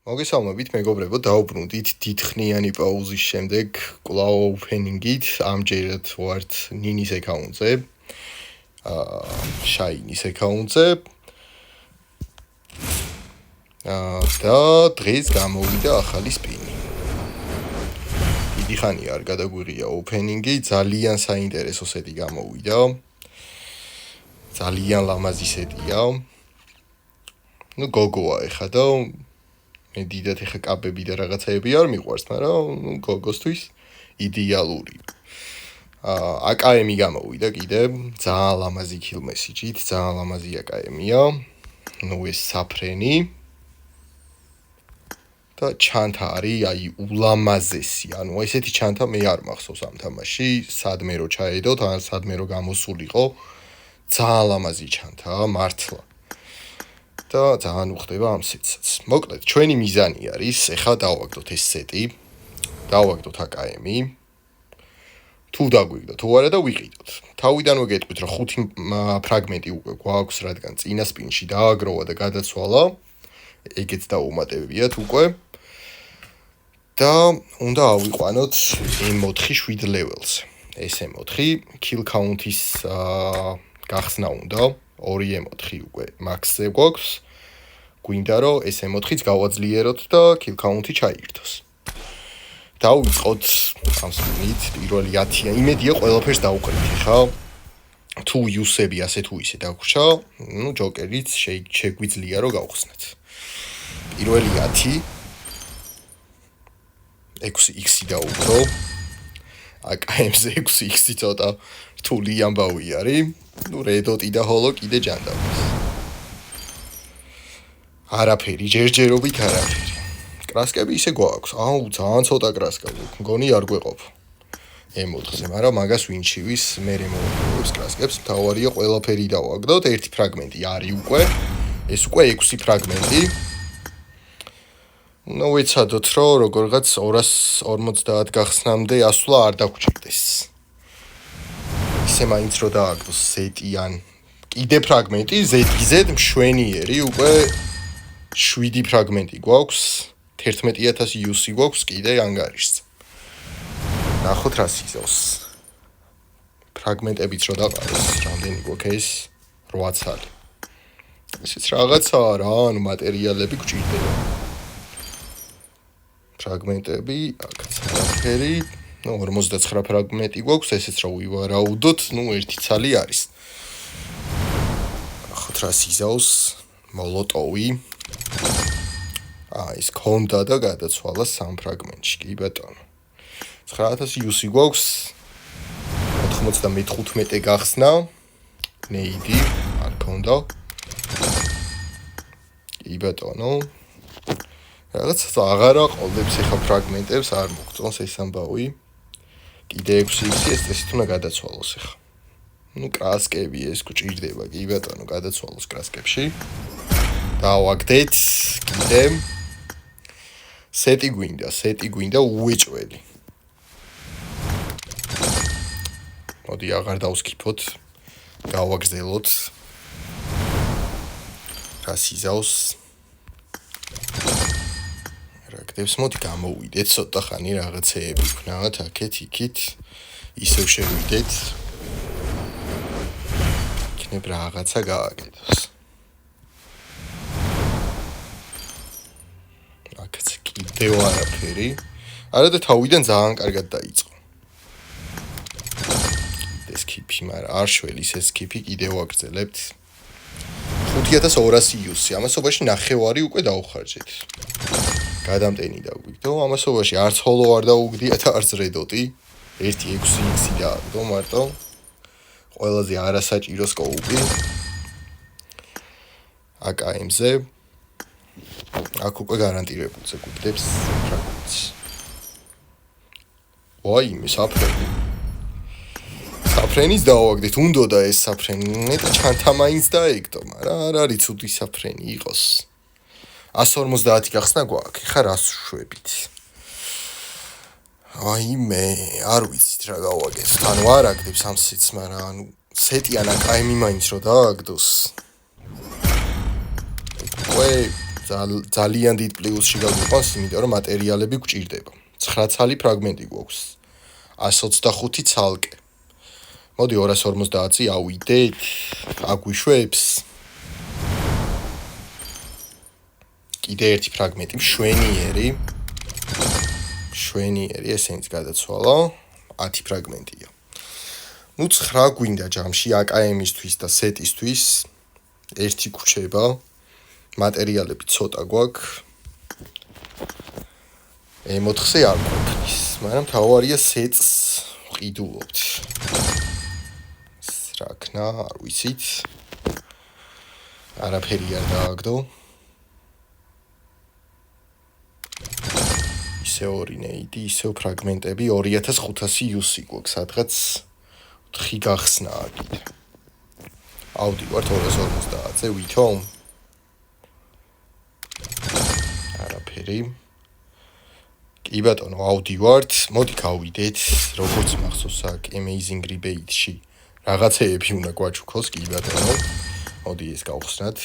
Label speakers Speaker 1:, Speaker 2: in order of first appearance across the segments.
Speaker 1: მოგესალმებით, მეგობრებო, დაუბრუნდით დიდხნიანი პაუზის შემდეგ კვლავ ოფენინგით, ამჯერად ვართ ნინის აკაუნტზე, შაინის აკაუნტზე. და დღეს გამოვიდა ახალი სპინი. დიდი ხანი არ გადაგვიღია ოფენინგი, ძალიან საინტერესო სეტი გამოვიდა. ძალიან ლამაზი სეტია. გოგოა ეხა და მე დიდად ეხა კაბები და რაღაცაები არ მიყვარს, მაგრამ გოგოსთვის იდეალური. აკაემი გამოვიდა კიდე, ძალიან ლამაზი kill message-ით, ძალიან ლამაზი აკაემია. ეს საფრენი და ჩანთა არის, აი ულამაზესი. ესეთი ჩანთა მე არ მახსოვს ამ თამაში, სადმე რო ჩაედოთ, ან სადმე რო გამოსულიყო, ძალიან ლამაზი ჩანთაა, მართლა. და ძალიან უხდება ამ სეტსაც. მოკლედ, ჩვენი მიზანი არის, ეხლა დავაგდოთ ეს სეტი, დავაგდოთ აკაემი. თუ დაგვიგდო, თუ არა და ვიყიდოთ. თავიდანვე გეტყვით, რომ 5 ფრაგმენტი უკვე გვაქვს, რადგან წინა სპინში დააგროვა და გადაცვალა. ეგეც დაუმატებიათ უკვე. და უნდა ავიყვანოთ M4 7 level-ზე. ეს M4 kill count-ის გახსნა უნდა. 2 M4 უკვე max-ზე გვაქვს. გვინდა რომ ეს M4-იც გავაძლიეროთ და kill count-ი ჩაირთოს. დავიწყოთ ამ სპინით, პირველი 10-ია. იმედია ყველაფერს დავუკრით ხა. თუ იუსები ასე თუ ისე დაგვრჩა, ჯოკერიც შეგვიძლია რომ გავხსნათ. პირველი 10 6x-ი დაუკრო. აკაემზე 6x-ი ცოტა რთული ამბავი არის. რედოტი და ჰოლო კიდე ჯანდაბის. არაფერი, ჯერჯერობით არაფერი. კრასკები ისე გვაქვს. ძალიან ცოტა კრასკა გვაქვს. მგონი არ გვეყოფ. M4-ზე, მაგრამ მაგას ვინჩივის, მე მოვიწყებს კრასკებს. თავარია ყველაფერი დავაგდოთ. 1 ფრაგმენტი არის უკვე. ეს უკვე 6 ფრაგმენტი. ვეცადოთ, რომ როგორღაც 250 გახსნამდე ასვლა არ დაგვრჩებდეს. ისე მაინც რო დააგდოს სეტიან. კიდე ფრაგმენტი, ZZ მშვენიერი, უკვე 7 ფრაგმენტი გვაქვს. 11000 UC გვაქვს კიდე ანგარიშს. ნახოთ რა სიზავს. ფრაგმენტებიც რო დაყაროს, რამდენი გვაქვს ეს 8 ცალი. ესეც რაღაცაა რა, მატერიალები გვჭირდება. ფრაგმენტები, აქაც არაფერი, 59 ფრაგმენტი გვაქვს, ესეც რა ვივარაუდოთ, 1 ცალი არის. ნახოთ რა სიზავს, მოლოტოვი. ეს კონდა და გადაცვალა 3 ფრაგმენტში, კი ბატონო. 9000 UC გვაქვს. 95 გახსნა. ნეიდი, არ კონდა. კი ბატონო. რაღაც აღარა ყოლებს ახლა ფრაგმენტებს არ მოგწონს ეს ამბავი. კიდე 6x ეს წესით უნდა გადაცვალოს ახლა. კრასკები ეს გვჭირდება, კი ბატონო, გადაცვალოს კრასკებში. დავაგდეთ კიდე. სეტი გვინდა უეჭველი. მოდი აღარ დავსკიფოთ. გავაგზელოთ. რა სიზავს. რაკდებს მოდი გამოვიდეთ, ცოტა ხანი რაღაცეები ვქნათ, აქეთ, იქით. ისევ შევიდეთ. იქნებ რაღაცა გააკეთოს. აქაც კიდევ არაფერი. არა და თავიდან ძალიან კარგად დაიწყო. კიდე სკიპი, მაგრამ არ შველის ეს სკიპი კიდევ ვაგრძელებთ. 5200 UC, ამასობაში ნახევარი უკვე დაუხარჯეთ. გადამტენი დაგვიგდო, ამასობაში არც ჰოლო არ დაუგდია და არც რედოტი. 1-6x-ი დააგდო მარტო. ყველაზე არასაჭირო სკოუპი. აკაემზე. აქ უკვე გარანტირებულზე გვიგდებს ფრაგმენტს. ვაიმე, საფრენი. საფრენის დავაგდეთ, უნდოდა ეს საფრენი. ნეტა ჩანთა მაინც დაეგდო, მაგრამ არ არის ცუდი საფრენი იყოს. 150 გახსნა გვაქვს, ხა რას შვებით. აიმე, არ ვიცით რა გავაკეთოთ. არ აგდებს ამ სეტს, მაგრამ სეტიან აკაემი მაინც რო დააგდოს. უკვე ძალიან დიდ პლუსში გავიყვანს, იმიტომ რომ მატერიალები გვჭირდება. 9 ცალი ფრაგმენტი გვაქვს. 125 ცალკე. მოდი 250-ი ავიდეთ. აგვიშვებს. კიდე ერთი ფრაგმენტი მშვენიერი. ესენიც გადაცვალა. 10 ფრაგმენტია. ნუ 9 გვინდა ჯამში AKM-ისთვის და სეტისთვის. ერთი გვჩება. მატერიალები ცოტა გვაქვს. 4-ზე არ გვაქვს, მაგრამ თავარია სეტს ვყიდულობთ. რაკნა, არ ვიცით. არაფერი არ დააგდო. ისე ორი ნეიდი, ისე ფრაგმენტები 2500 იუსი გვაქვს, სადღაც 4 გახსნაა კიდე. ავდივართ 250-ზე, ვითომ? არაფერი. კი ბატონო, ავდივართ, მოდი გავიდეთ, როგორც მახსოვს აქ Amazing Rebate-ში. რაღაცეები უნდა გვაჩუქოს, კი ბატონო. მოდი ეს გავხსნათ.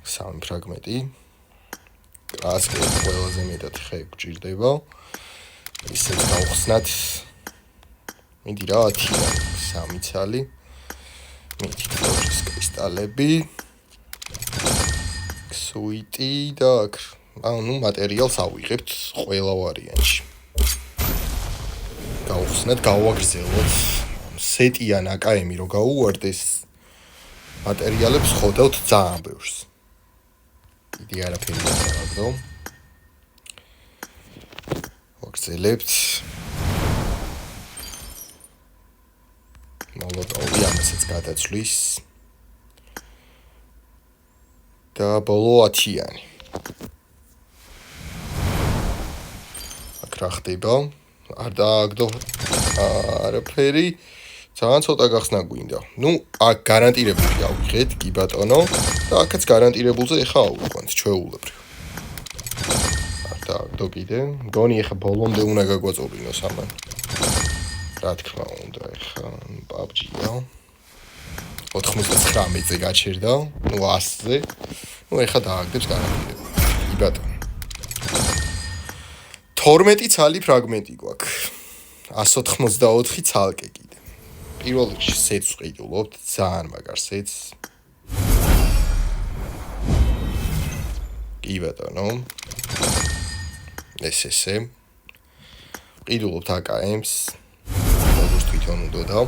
Speaker 1: 3 ფრაგმენტი. კრასკები ყველაზე მეტად ხე გვჭირდება. ისეც გავხსნათ. მიდი რა 10 3 ცალი. მიდი ფლორის კრისტალები. სუიტი და ნუ მატერიალს ავიღებთ ყველა ვარიანტში. გავხსნათ, გავაგრძელოთ. სეტიან AKM-ი რო გაუვარდეს, მატერიალებს ხვდავთ ძალიან ბევრს. კიდე არაფერი არ დააგდო. ვაგრძელებთ. მოლოტოვი ამასაც გადაცვლის. და ბოლო 10-იანი. აქ რა ხდება? არ დააგდო არაფერი. ძალიან ცოტა გახსნა გვინდა. ნუ აქ გარანტირებული ავიღეთ, კი ბატონო. და აქაც გარანტირებულზე ეხა ავიყვანთ ჩვეულებრივ. არ დააგდო კიდე. მგონი ეხა ბოლომდე უნდა გაგვაწოვრინოს ამან. რა თქმა უნდა, ეხა PUBG-ია. 99-ზე გაჩერდა, ნუ 100-ზე. ნუ ეხა დააგდებს გარანტირებული. კი ბატონო. 12 ცალი ფრაგმენტი გვაქვს. 184 ცალკე კიდე. პირველ რიგში სეტს ვყიდულობთ, ძალიან მაგარ სეტს. კი ბატონო. ესე. ვყიდულობთ AKM-ს. როგორც თვითონ უნდა.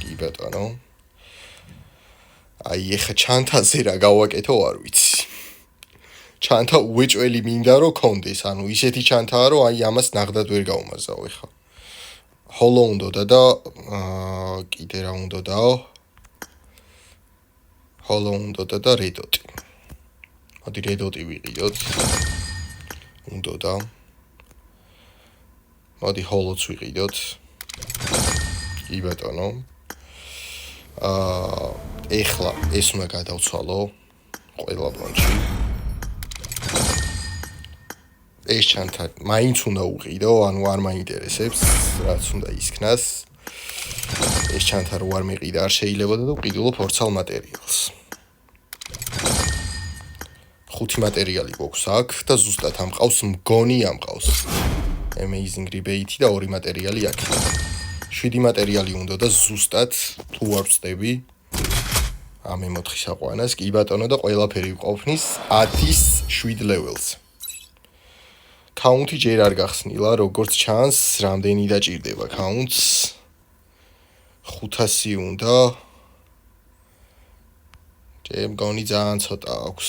Speaker 1: კი ბატონო. აი ეხა ჩანთაზე რა გავაკეთო არ ვიცი. ჩანთა უეჭველი მინდა რომ კონდეს, ანუ ისეთი ჩანთაა რომ აი ამას ნახდად ვერ გავუმაზაო ეხა. ჰოლო უნდა და კიდე რა უნდა დაო? ჰოლო უნდა და რედოტი. მოდი რედოტი ვიყიდოთ. უნდა და მოდი ჰოლოც ვიყიდოთ. კი ბატონო. ეხლა ეს უნდა გადავცვალო ყველა ბლონჩი. ეს ჩანთა მაინც უნდა უყიდო, ანუ არ მაინტერესებს, რაც უნდა ისქნას. ეს ჩანთა რო არ მეყიდა არ შეიძლება და ვყიდულობ ორცალ მატერიალს. 5 მატერიალი გვაქვს აქ და ზუსტად ამყავს მგონი ამყავს. Amazing Rebate და 2 მატერიალი აქ. 7 მატერიალი უნდა და ზუსტად თუ არ ვწდები ამ M4-ის აყვანას, კი ბატონო და ყველაფერი ვყოფნის 10-ის 7 level-ზე. Count-ი ჯერ არ გახსნილა, როგორც ჩანს, რამდენი დაჭირდება count-ს. 500 უნდა. ჯერ მგონი ძალიან ცოტა აქვს.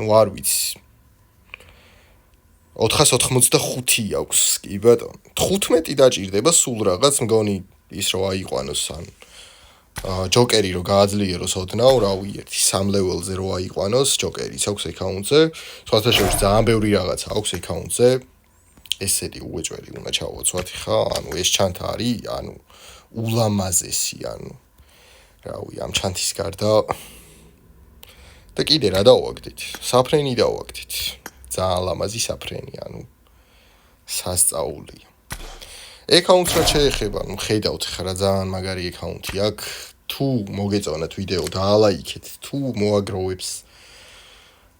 Speaker 1: ნუ არ ვიცი. 485 აქვს, კი ბატონო. 15 დაჭირდება სულ რაღაც, მგონი ის რო აიყვანოს ან ჯოკერი რო გააძლიეროს ოდნავ, რავი, 3 level-ზე რო აიყვანოს, ჯოკერიც აქვს account-ზე. სხვათა შორის ძალიან ბევრი რაღაცა აქვს account-ზე. ესეთი უეჭველი უნდა ჩავოცვათ ხა, ანუ ეს ჩანთა არის, ანუ ულამაზესი, ანუ რავი, ამ ჩანთის გარდა და კიდე რა დავაგდით? საფრენი დავაგდით. ძალიან ლამაზი საფრენი, ანუ სასწაულია. account-ს რა შეეხება, ნუ ხედავთ ხა რა ძალიან მაგარი account-ი აქვს. თუ მოგეწონათ ვიდეო და ალაიქეთ, თუ მოაგროვებს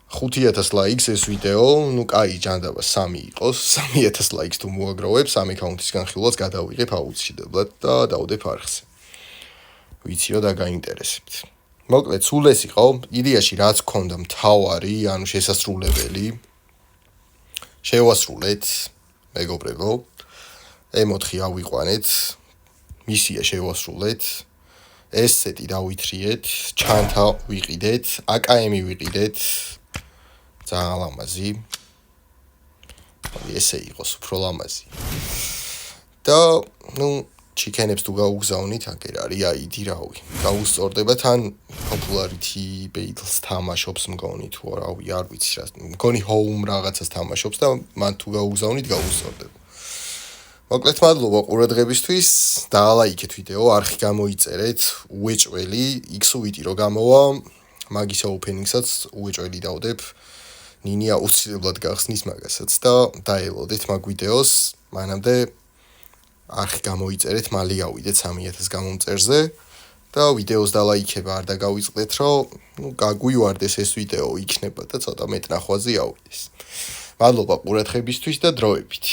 Speaker 1: 5000 ლაიქს ეს ვიდეო, ну კაი ჯანდაბა 3 იყოს, 3000 ლაიქს თუ მოაგროვებს, ამ აკაუნტისგან ხილვას გადავიღებ აუცილებლად და დავდებ არხზე. ვიცი რომ დაგაინტერესებთ. მოკლედ, სულ ეს იყო, იდეაში რაც გქონდა მთავარი, ანუ შესასრულებელი. შევასრულეთ, მეგობრებო. M4 ავიყვანეთ, მისია შევასრულეთ. ესეთი დავითრიეთ, ჩანთა ვიყიდეთ, AKM ვიყიდეთ. ძალიან ლამაზი. ესე იყოს უფრო ლამაზი. და, ну, ჩიქენებს თუ გაუგზავნით, აგერ არის აიდი რავი. გაუსწორდება თან popularity battles თამაშობს მგონი თუ რავი, არ ვიცი რა. მგონი home რაღაცას თამაშობს და მან თუ გაუგზავნით, გაუსწორდება. მოკლედ, მადლობა ყურადღებისთვის. დაალაიქეთ ვიდეო, არხი გამოიწერეთ, უეჭველი, X-ვიტი რო გამოვა, მაგისა opening-საც უეჭველი დავდებ. ნინი აუცილებლად გახსნის მაგასაც და დაელოდეთ მაგ ვიდეოს. მანამდე არხი გამოიწერეთ, მალე ავიდეთ 3000 გამომწერზე და ვიდეოს დალაიქება არ დაგავიწყდეთ, რომ გაგვივარდეს ეს ვიდეო იქნება და ცოტა მეტ ნახვაზე ავიდეს. მადლობა ყურადღებისთვის და დროებით.